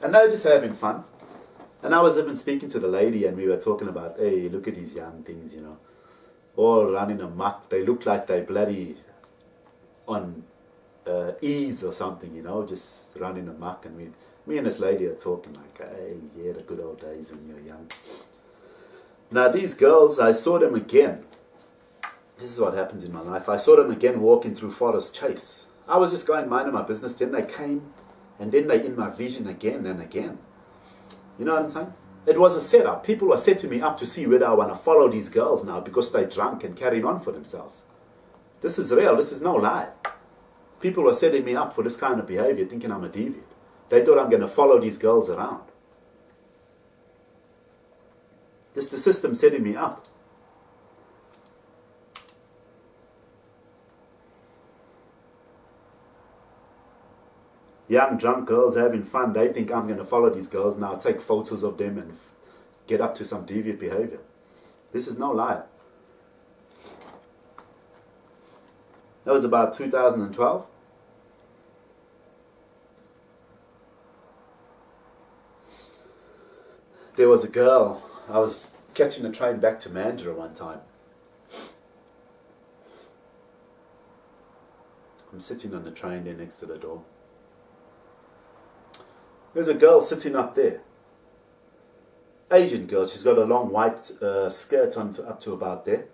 And they were just having fun. And I was even speaking to the lady, and we were talking about, hey, look at these young things, you know, all running amok. They look like they bloody on ease or something, you know, just running amok. And me and this lady are talking like, hey, yeah, the good old days when you're young. Now these girls, I saw them again. This is what happens in my life. I saw them again walking through Forest Chase. I was just going minding my business. Then they came, and then they in my vision again and again. You know what I'm saying? It was a setup. People were setting me up to see whether I want to follow these girls now because they're drunk and carrying on for themselves. This is real. This is no lie. People were setting me up for this kind of behavior, thinking I'm a deviant. They thought I'm going to follow these girls around. This is the system setting me up. Young drunk girls having fun. They think I'm going to follow these girls now, take photos of them and get up to some deviant behavior. This is no lie. That was about 2012. There was a girl. I was catching a train back to Mandurah one time. I'm sitting on the train there next to the door. There's a girl sitting up there. Asian girl. She's got a long white skirt on up to about there.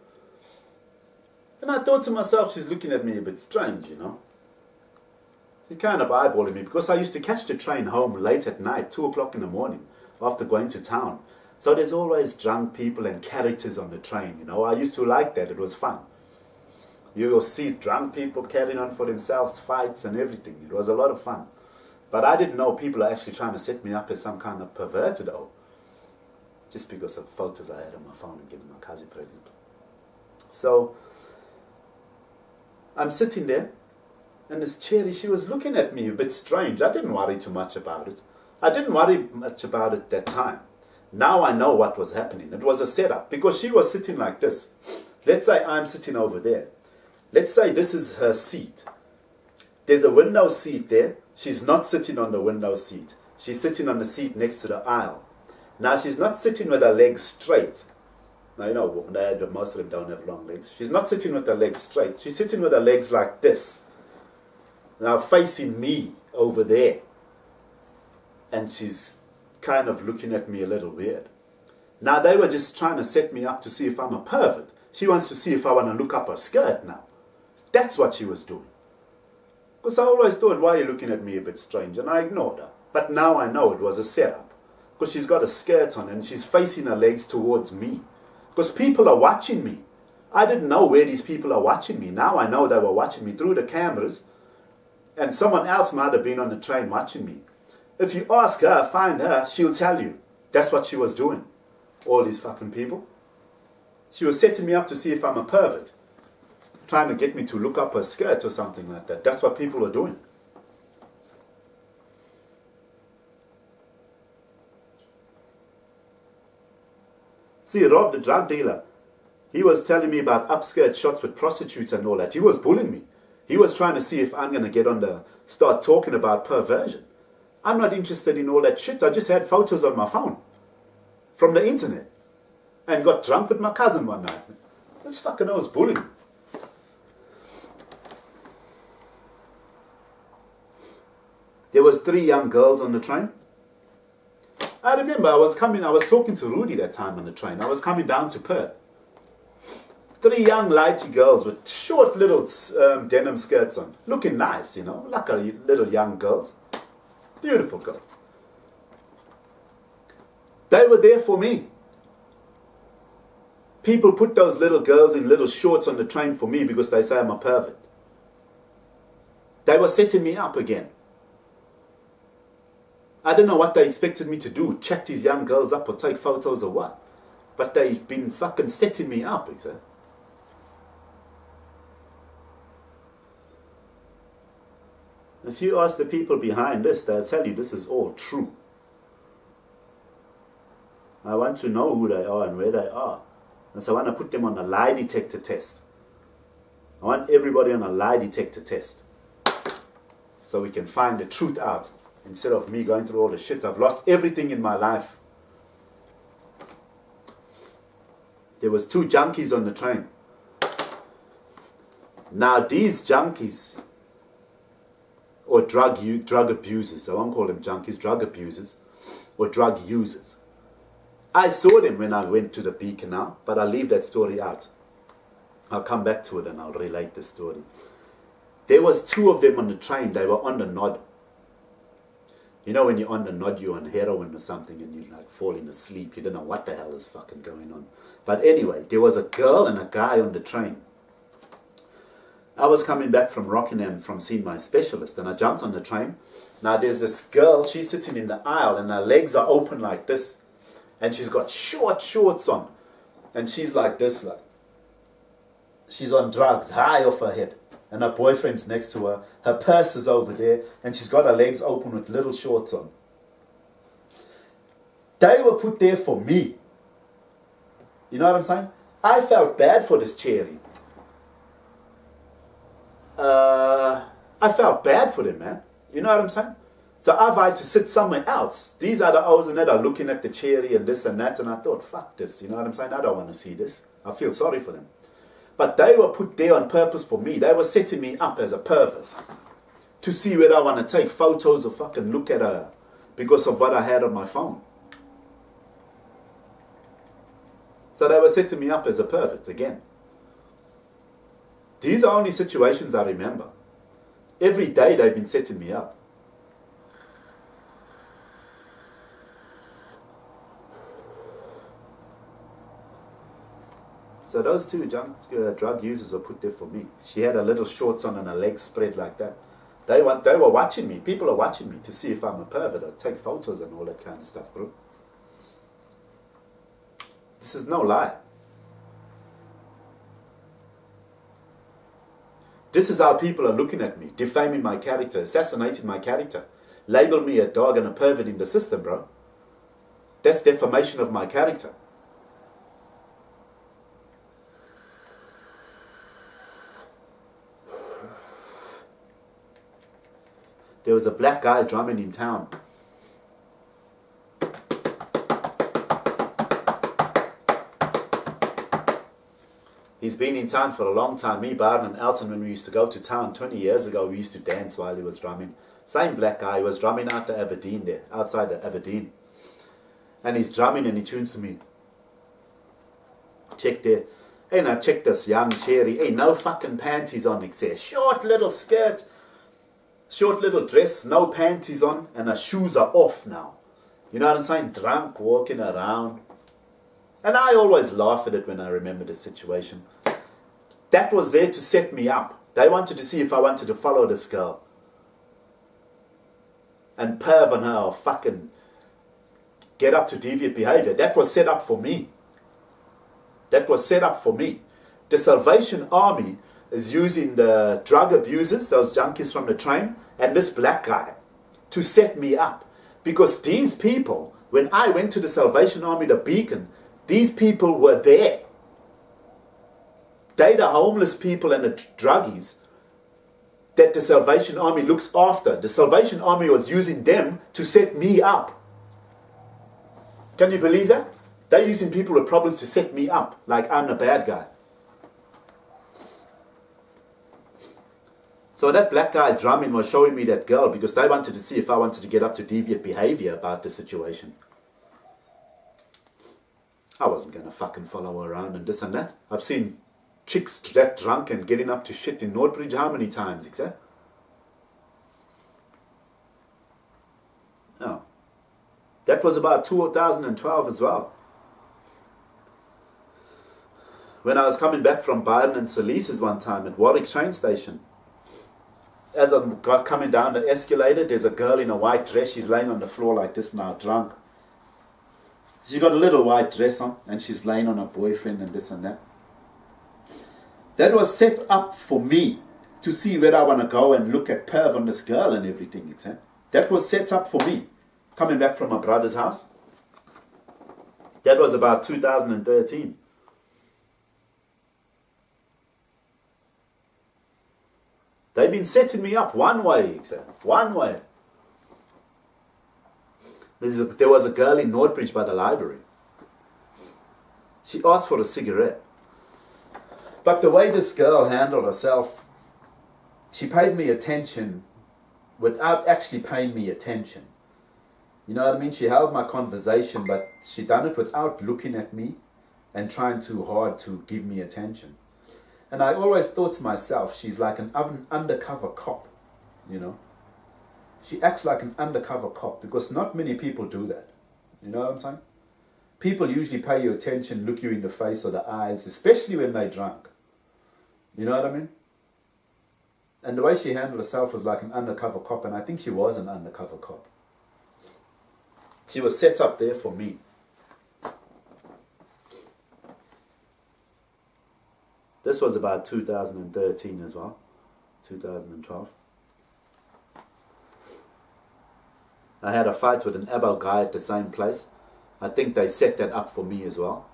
And I thought to myself, she's looking at me a bit strange, you know. She kind of eyeballing me because I used to catch the train home late at night, 2 o'clock in the morning, after going to town. So there's always drunk people and characters on the train, you know. I used to like that. It was fun. You will see drunk people carrying on for themselves, fights and everything. It was a lot of fun. But I didn't know people are actually trying to set me up as some kind of perverted, though. Just because of photos I had on my phone and getting my cousin pregnant. So I'm sitting there, and this cherry, she was looking at me a bit strange. I didn't worry too much about it. I didn't worry much about it that time. Now I know what was happening. It was a setup, because she was sitting like this. Let's say I'm sitting over there. Let's say this is her seat. There's a window seat there. She's not sitting on the window seat. She's sitting on the seat next to the aisle. Now she's not sitting with her legs straight. Now you know, most of them don't have long legs. She's not sitting with her legs straight. She's sitting with her legs like this. Now facing me over there. And she's kind of looking at me a little weird. Now they were just trying to set me up to see if I'm a pervert. She wants to see if I want to look up her skirt now. That's what she was doing. Because I always thought, why are you looking at me a bit strange? And I ignored her. But now I know it was a setup. Because she's got a skirt on and she's facing her legs towards me. Because people are watching me. I didn't know where these people are watching me. Now I know they were watching me through the cameras. And someone else might have been on the train watching me. If you ask her, find her, she'll tell you. That's what she was doing. All these fucking people. She was setting me up to see if I'm a pervert. Trying to get me to look up her skirt or something like that. That's what people are doing. See, Rob, the drug dealer, he was telling me about upskirt shots with prostitutes and all that. He was bullying me. He was trying to see if I'm going to get on the, start talking about perversion. I'm not interested in all that shit. I just had photos on my phone from the internet and got drunk with my cousin one night. This fucking was bullying. There was 3 young girls on the train. I remember I was talking to Rudy that time on the train. I was coming down to Perth. 3 young lighty girls with short little denim skirts on. Looking nice, you know, like a little young girls. Beautiful girls. They were there for me. People put those little girls in little shorts on the train for me because they say I'm a pervert. They were setting me up again. I don't know what they expected me to do, check these young girls up or take photos or what. But they've been fucking setting me up, he said. If you ask the people behind this, they'll tell you this is all true. I want to know who they are and where they are. And so I want to put them on a lie detector test. I want everybody on a lie detector test. So we can find the truth out instead of me going through all the shit. I've lost everything in my life. There was 2 junkies on the train. Now these junkies, or drug abusers, I won't call them junkies, drug abusers, or drug users. I saw them when I went to the Beacon now, but I'll leave that story out. I'll come back to it and I'll relate the story. There was 2 of them on the train. They were on the nod. You know when you're on the nod, you're on heroin or something and you're like falling asleep. You don't know what the hell is fucking going on. But anyway, there was a girl and a guy on the train. I was coming back from Rockingham from seeing my specialist and I jumped on the train. Now there's this girl, she's sitting in the aisle and her legs are open like this. And she's got short shorts on. And she's like this, like. She's on drugs, high off her head. And her boyfriend's next to her. Her purse is over there. And she's got her legs open with little shorts on. They were put there for me. You know what I'm saying? I felt bad for this cherry. I felt bad for them, man. You know what I'm saying? So I've had to sit somewhere else. These are the O's and that are looking at the cherry and this and that. And I thought, fuck this. You know what I'm saying? I don't want to see this. I feel sorry for them. But they were put there on purpose for me. They were setting me up as a pervert. To see whether I want to take photos or fucking look at her. Because of what I had on my phone. So they were setting me up as a pervert again. These are only situations I remember. Every day they've been setting me up. So those 2 drug users were put there for me. She had her little shorts on and her legs spread like that. They were watching me. People are watching me to see if I'm a pervert or take photos and all that kind of stuff, bro. This is no lie. This is how people are looking at me, defaming my character, assassinating my character. Label me a dog and a pervert in the system, bro. That's defamation of my character. There was a black guy drumming in town. He's been in town for a long time. Me, Barden and Elton, when we used to go to town 20 years ago, we used to dance while he was drumming. Same black guy, he was drumming out to Aberdeen there, outside of Aberdeen. And he's drumming and he tunes to me. Check there. Hey, now check this young cherry. Hey, no fucking panties on, it says. Short little skirt, short little dress, no panties on, and her shoes are off now. You know what I'm saying? Drunk, walking around. And I always laugh at it when I remember the situation. That was there to set me up. They wanted to see if I wanted to follow this girl. And perv on her or fucking get up to deviant behavior. That was set up for me. That was set up for me. The Salvation Army is using the drug abusers, those junkies from the train, and this black guy to set me up. Because these people, when I went to the Salvation Army, the Beacon, these people were there. They the homeless people and the druggies that the Salvation Army looks after. The Salvation Army was using them to set me up. Can you believe that? They're using people with problems to set me up, like I'm the bad guy. So that black guy drumming was showing me that girl because they wanted to see if I wanted to get up to deviant behavior about the situation. I wasn't going to fucking follow her around and this and that. I've seen chicks that drunk and getting up to shit in NORTHBRIDGE how many times, exactly? No. That was about 2012 as well. When I was coming back from Biden and Salises one time at Warwick train station, as I'm coming down the escalator, there's a girl in a white dress. She's laying on the floor like this now, drunk. She got a little white dress on, and she's laying on her boyfriend and this and that. That was set up for me to see where I want to go and look at perv on this girl and everything. That was set up for me, coming back from my brother's house. That was about 2013. They've been setting me up one way, one way. There was a girl in NORTHBRIDGE by the library. She asked for a cigarette. But the way this girl handled herself, she paid me attention without actually paying me attention. You know what I mean? She held my conversation, but she done it without looking at me and trying too hard to give me attention. And I always thought to myself, she's like an undercover cop, you know? She acts like an undercover cop because not many people do that. You know what I'm saying? People usually pay you attention, look you in the face or the eyes, especially when they're drunk. You know what I mean? And the way she handled herself was like an undercover cop, and I think she was an undercover cop. She was set up there for me. This was about 2013 as well, 2012. I had a fight with an Abo guy at the same place. I think they set that up for me as well.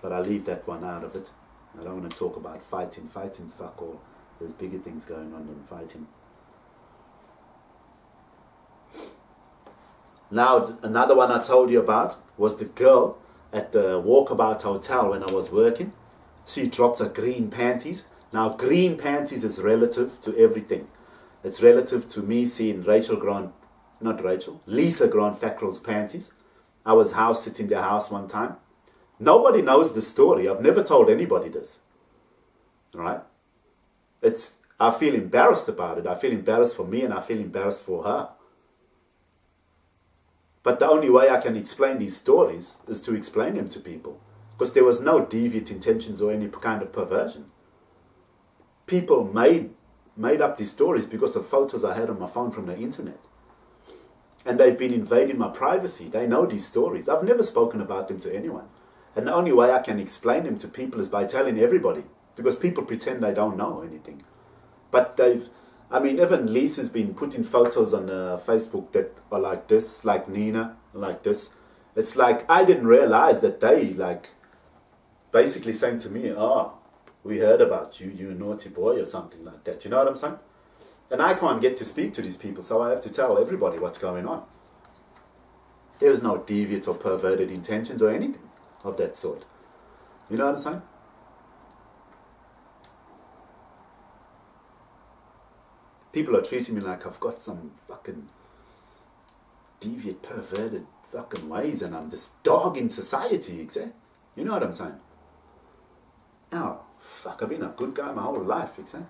But I leave that one out of it. I don't want to talk about fighting. Fighting's fuck all. There's bigger things going on than fighting. Now, another one I told you about was the girl at the Walkabout hotel when I was working. She dropped her green panties. Now, green panties is relative to everything. It's relative to me seeing Lisa Grant Fackrell's panties. I was house sitting their house one time. Nobody knows the story. I've never told anybody this. All right? I feel embarrassed about it. I feel embarrassed for me and I feel embarrassed for her. But the only way I can explain these stories is to explain them to people. Because there was no deviant intentions or any kind of perversion. People made up these stories because of photos I had on my phone from the internet. And they've been invading my privacy. They know these stories. I've never spoken about them to anyone. And the only way I can explain them to people is by telling everybody. Because people pretend they don't know anything. But even Lisa's been putting photos on Facebook that are like this, like Nina, like this. It's like, I didn't realize that they, basically saying to me, we heard about you, you naughty boy, or something like that. You know what I'm saying? And I can't get to speak to these people, so I have to tell everybody what's going on. There's no deviant or perverted intentions or anything of that sort. You know what I'm saying? People are treating me like I've got some fucking deviant, perverted fucking ways and I'm this dog in society, exactly. You know what I'm saying? Oh, fuck, I've been a good guy my whole life, exactly.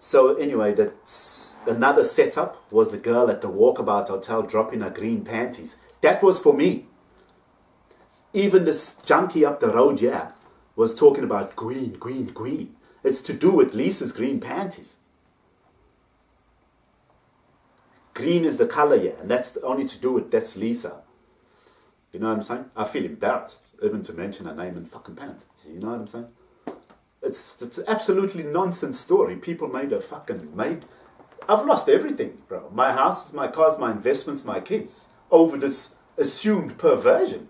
So anyway, that's another setup was the girl at the Walkabout hotel dropping her green panties. That was for me. Even this junkie up the road, was talking about green, green, green. It's to do with Lisa's green panties. Green is the color, and that's only to do with, that's Lisa. You know what I'm saying? I feel embarrassed, even to mention her name in fucking panties. You know what I'm saying? It's an absolutely nonsense story. People I've lost everything, bro. My house, my cars, my investments, my kids, over this assumed perversion.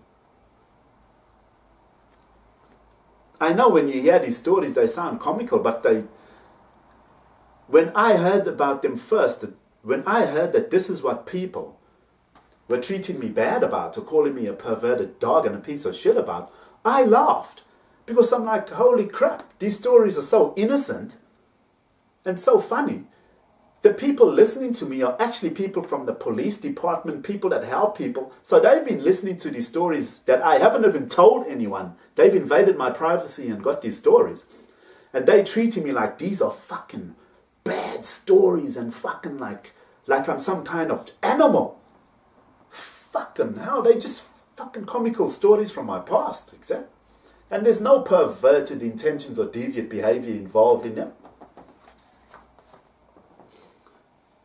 I know when you hear these stories, they sound comical, but when I heard about them first, when I heard that this is what people were treating me bad about, or calling me a perverted dog and a piece of shit about, I laughed. Because I'm like, holy crap, these stories are so innocent and so funny. The people listening to me are actually people from the police department, people that help people. So they've been listening to these stories that I haven't even told anyone. They've invaded my privacy and got these stories. And they treating me like these are fucking bad stories and fucking like I'm some kind of animal. Fucking hell, they just fucking comical stories from my past, exactly. And there's no perverted intentions or deviant behavior involved in them.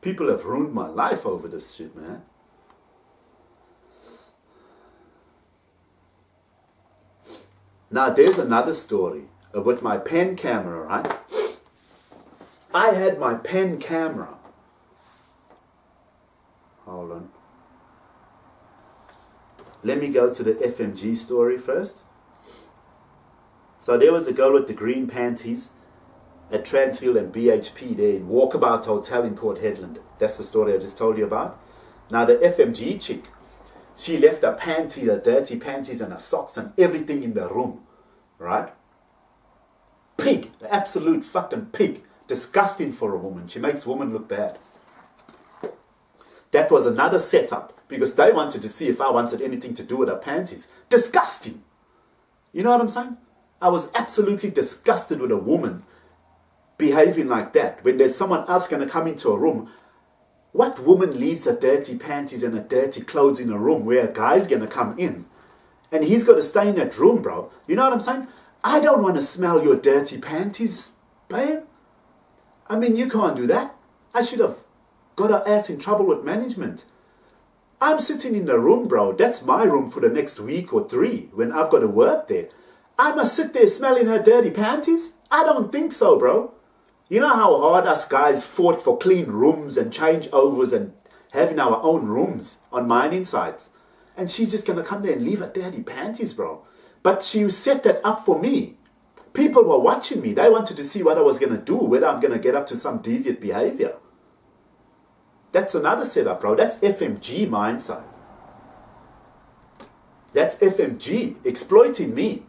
People have ruined my life over this shit, man. Now, there's another story with my pen camera, right? I had my pen camera. Hold on. Let me go to the FMG story first. So there was the girl with the green panties. at Transfield and BHP there in Walkabout Hotel in Port Hedland. That's the story I just told you about. Now the FMG chick, she left her panties, her dirty panties and her socks and everything in the room, right? Pig, the absolute fucking pig. Disgusting for a woman. She makes women look bad. That was another setup because they wanted to see if I wanted anything to do with her panties. Disgusting. You know what I'm saying? I was absolutely disgusted with a woman behaving like that. When there's someone else going to come into a room, what woman leaves her dirty panties and her dirty clothes in a room where a guy's going to come in and he's got to stay in that room, bro? You know what I'm saying? I don't want to smell your dirty panties, babe. I mean, you can't do that. I should have got her ass in trouble with management. I'm sitting in the room, bro. That's my room for the next week or 3 when I've got to work there. I must sit there smelling her dirty panties? I don't think so, bro. You know how hard us guys fought for clean rooms and changeovers and having our own rooms on mining sites? And she's just going to come there and leave her dirty panties, bro. But she set that up for me. People were watching me. They wanted to see what I was going to do, whether I'm going to get up to some deviant behavior. That's another setup, bro. That's FMG mindset. That's FMG exploiting me.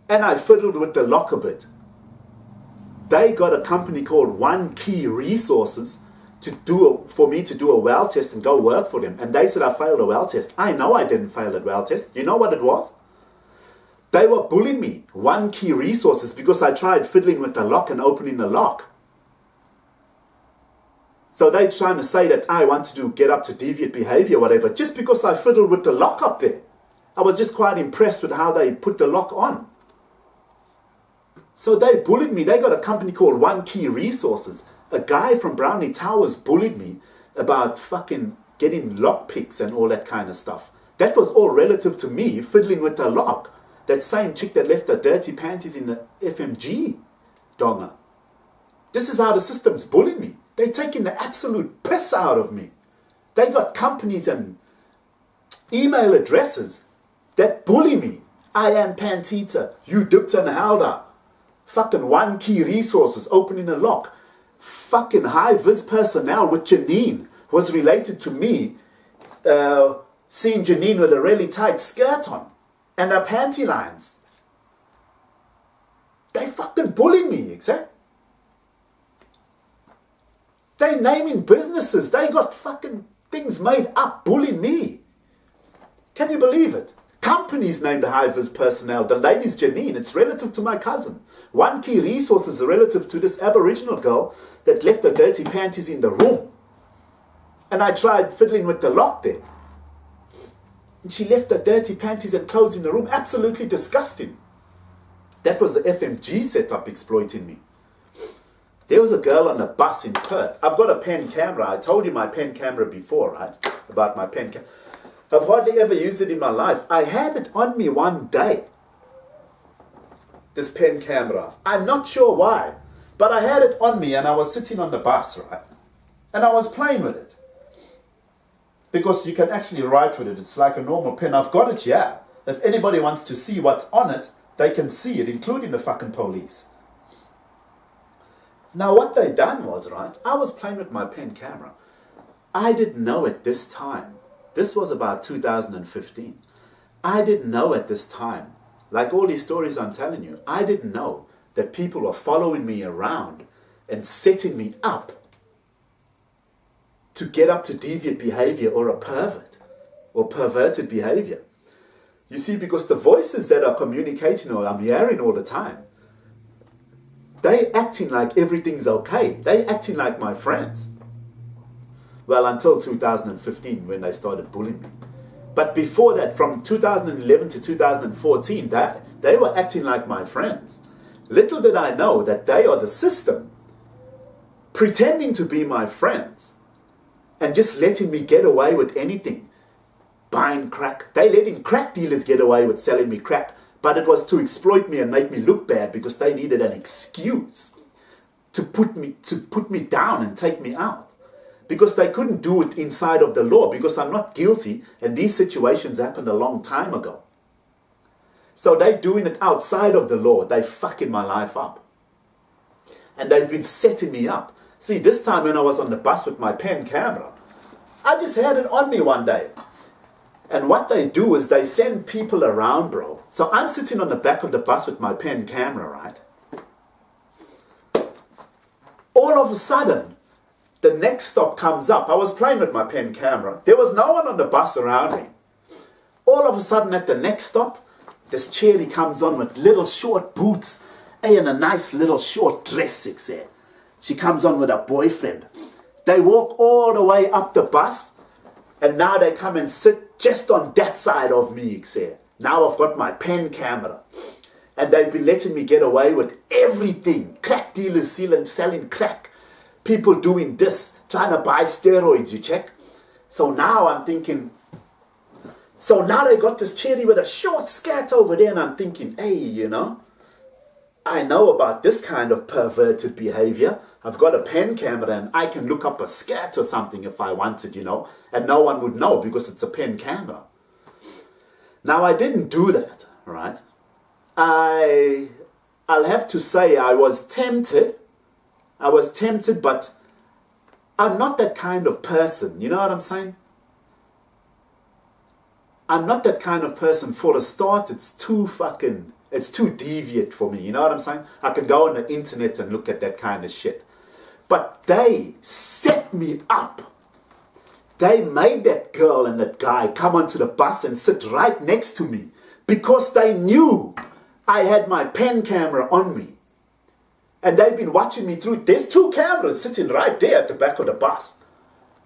And I fiddled with the lock a bit. They got a company called One Key Resources for me to do a well test and go work for them. And they said I failed a well test. I know I didn't fail that well test. You know what it was? They were bullying me, One Key Resources, because I tried fiddling with the lock and opening the lock. So they're trying to say that I want to get up to deviant behavior, whatever, just because I fiddled with the lock up there. I was just quite impressed with how they put the lock on. So they bullied me. They got a company called One Key Resources. A guy from Brownie Towers bullied me about fucking getting lock picks and all that kind of stuff. That was all relative to me fiddling with the lock. That same chick that left her dirty panties in the FMG donger. This is how the system's bullying me. They're taking the absolute piss out of me. They got companies and email addresses that bully me. I am Pantita. You dipped and Halda. Fucking One Key Resources opening a lock. Fucking high-vis personnel with Janine was related to me seeing Janine with a really tight skirt on and her panty lines. They fucking bully me, exactly. They naming businesses. They got fucking things made up bullying me. Can you believe it? Companies named high-vis personnel. The lady's Janine. It's relative to my cousin. One Key Resources is relative to this Aboriginal girl that left her dirty panties in the room. And I tried fiddling with the lock there. And she left her dirty panties and clothes in the room. Absolutely disgusting. That was the FMG setup exploiting me. There was a girl on a bus in Perth. I've got a pen camera. I told you my pen camera before, right? About my pen camera. I've hardly ever used it in my life. I had it on me one day. This pen camera. I'm not sure why. But I had it on me and I was sitting on the bus, right? And I was playing with it. Because you can actually write with it. It's like a normal pen. I've got it here. If anybody wants to see what's on it, they can see it, including the fucking police. Now what they done was, right, I was playing with my pen camera. I didn't know at this time, this was about 2015, I didn't know at this time, like all these stories I'm telling you, I didn't know that people were following me around and setting me up to get up to deviant behavior or a pervert or perverted behavior. You see, because the voices that are communicating or I'm hearing all the time, they acting like everything's okay. They acting like my friends. Well, until 2015 when they started bullying me. But before that, from 2011 to 2014, they were acting like my friends. Little did I know that they are the system pretending to be my friends and just letting me get away with anything. Buying crack. They letting crack dealers get away with selling me crack. But it was to exploit me and make me look bad because they needed an excuse to put me down and take me out. Because they couldn't do it inside of the law because I'm not guilty and these situations happened a long time ago. So they're doing it outside of the law. They're fucking my life up. And they've been setting me up. See, this time when I was on the bus with my pen camera, I just had it on me one day. And what they do is they send people around, bro. So I'm sitting on the back of the bus with my pen camera, right? All of a sudden, the next stop comes up. I was playing with my pen camera. There was no one on the bus around me. All of a sudden, at the next stop, this cherry comes on with little short boots and a nice little short dress, etc. She comes on with her boyfriend. They walk all the way up the bus, and now they come and sit just on that side of me, etc. Now I've got my pen camera. And they've been letting me get away with everything. Crack dealers selling crack. People doing this, trying to buy steroids, you check. So now I'm thinking, so now they got this cherry with a short skirt over there, and I'm thinking, hey, you know, I know about this kind of perverted behavior. I've got a pen camera and I can look up a skirt or something if I wanted, you know, and no one would know because it's a pen camera. Now I didn't do that, right? I'll have to say I was tempted. But I'm not that kind of person. You know what I'm saying? I'm not that kind of person. For a start, it's too deviant for me. You know what I'm saying? I can go on the internet and look at that kind of shit. But they set me up. They made that girl and that guy come onto the bus and sit right next to me because they knew I had my pen camera on me. And they've been watching me through. There's two cameras sitting right there at the back of the bus.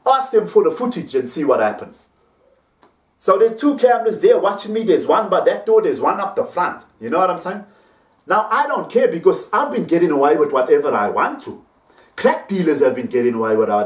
Ask them for the footage and see what happened. So there's two cameras there watching me. There's one by that door. There's one up the front. You know what I'm saying? Now, I don't care because I've been getting away with whatever I want to. Crack dealers have been getting away with whatever